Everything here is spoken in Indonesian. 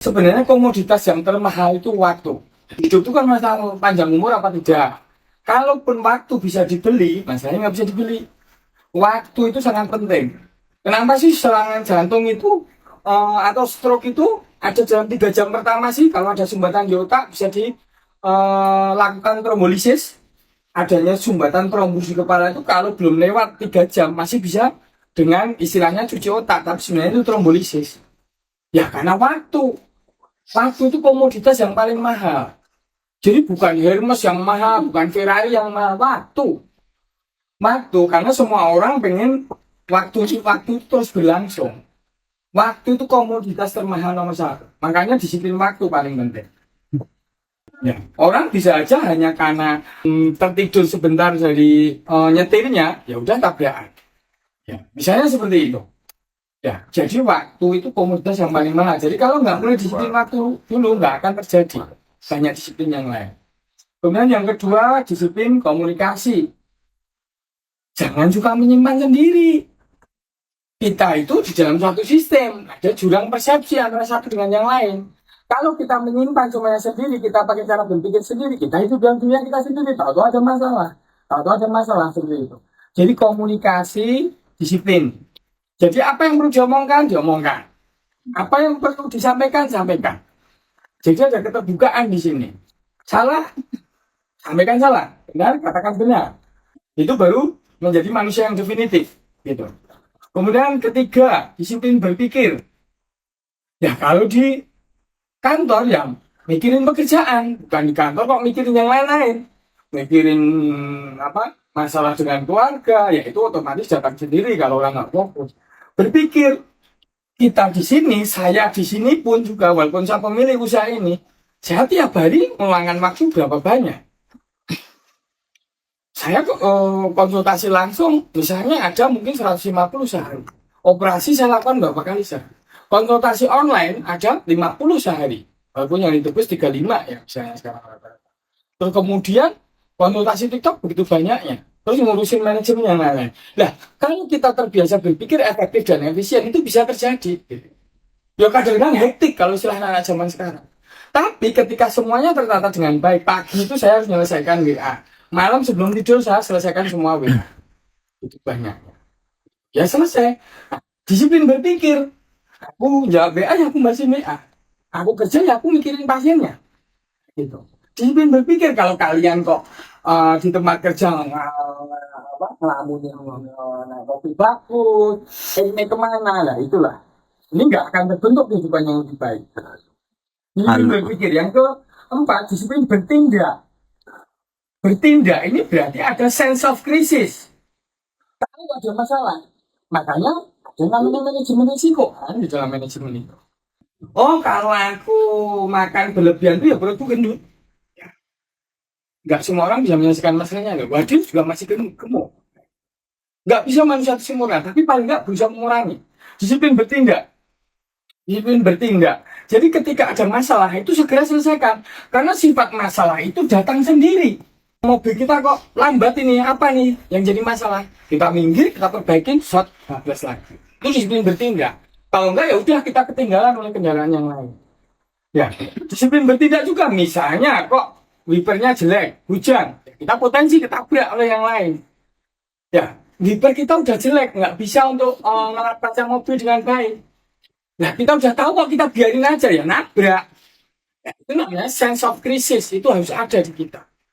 Sebenarnya komoditas yang termahal itu waktu. Hidup itu kan masalah panjang umur apa tidak. Kalaupun waktu bisa dibeli, masalahnya nggak bisa dibeli. Waktu itu sangat penting. Kenapa sih serangan jantung itu atau stroke itu ada dalam 3 jam pertama sih? Kalau ada sumbatan di otak bisa dilakukan trombolisis. Adanya sumbatan trombus di kepala itu kalau belum lewat 3 jam masih bisa dengan istilahnya cuci otak, tapi sebenarnya itu trombolisis. Ya karena waktu. Waktu itu komoditas yang paling mahal. Jadi bukan Hermes yang mahal, bukan Ferrari yang mahal, waktu. Waktu, karena semua orang pengen waktu itu terus berlangsung. Waktu itu komoditas termahal nomor satu. Makanya disiplin waktu paling penting. Ya. Orang bisa aja hanya karena tertidur sebentar dari nyetirnya, ya udah tabrakan. Ya, misalnya seperti itu. Ya, jadi waktu itu komoditas yang paling mahal. Jadi kalau nggak mulai disiplin waktu dulu, nggak akan terjadi banyak disiplin yang lain. Kemudian yang kedua, disiplin komunikasi. Jangan suka menyimpan sendiri. Kita itu di dalam suatu sistem, ada jurang persepsi antara satu dengan yang lain. Kalau kita menyimpan semuanya sendiri, kita pakai cara berpikir sendiri, kita itu dalam dunia kita sendiri, tahu-tahu ada masalah. Tahu-tahu ada masalah seperti itu. Jadi komunikasi, disiplin. Jadi apa yang perlu diomongkan, diomongkan. Apa yang perlu disampaikan, sampaikan. Jadi ada keterbukaan di sini. Salah, sampaikan salah. Benar, katakan benar. Itu baru menjadi manusia yang definitif. Gitu. Kemudian ketiga, disiplin berpikir. Ya kalau di kantor ya mikirin pekerjaan, bukan di kantor kok mikirin yang lain-lain. Mikirin apa masalah dengan keluarga, ya itu otomatis datang sendiri kalau orang nggak fokus. Berpikir, kita di sini, saya di sini pun juga walaupun saya pemilik usaha ini, saya tiap hari meluangkan waktu berapa banyak. Saya konsultasi langsung, misalnya ada mungkin 150 sehari. Operasi saya lakukan berapa kali sehari. Konsultasi online ada 50 sehari. Walaupun yang ditebus 35 ya misalnya sekarang. Terus kemudian konsultasi TikTok begitu banyaknya. Terus ngurusin manajemen yang lain-lain. Nah, kalau kita terbiasa berpikir efektif dan efisien, itu bisa terjadi. Ya kadang-kadang hektik kalau istilah anak zaman sekarang. Tapi ketika semuanya tertata dengan baik, pagi itu saya harus menyelesaikan WA. Malam sebelum tidur saya selesaikan semua WA. Itu banyak. Ya selesai. Disiplin berpikir. Aku jawab WA ya aku masih WA. Aku kerja ya aku mikirin pasiennya. Gitu. Disiplin berpikir. Kalau kalian kok di tempat kerja ngelamunin kopi bagus, ini kemana lah itulah. Ini nggak akan terbentuk kehidupan yang lebih baik. Disiplin berpikir. Yang keempat, disiplin bertindak. Bertindak ini berarti ada sense of crisis. Tahu ada masalah. Makanya ada namanya manajemen risiko kan di dalam manajemen itu. Oh kalau aku makan berlebihan itu ya perutku gendut. Nggak semua orang bisa menyelesaikan masalahnya. Waduh juga masih gemuk. Nggak bisa manusia sempurna, tapi paling nggak berusaha mengurangi. Disiplin bertindak. Disiplin bertindak. Jadi ketika ada masalah itu segera selesaikan. Karena sifat masalah itu datang sendiri. Mobil kita kok lambat ini, apa nih yang jadi masalah? Kita minggir, kita perbaikin, shot, bablas lagi. Itu disiplin bertindak. Kalau enggak ya udah kita ketinggalan oleh kendaraan yang lain. Ya, disiplin bertindak juga. Misalnya kok wipernya jelek, hujan, kita potensi ketabrak oleh yang lain. Ya, wiper kita udah jelek, nggak bisa untuk ngerapkan mobil dengan baik. Nah, kita udah tahu kok kita biarin aja ya nabrak. Ya, itu namanya sense of crisis, itu harus ada di kita.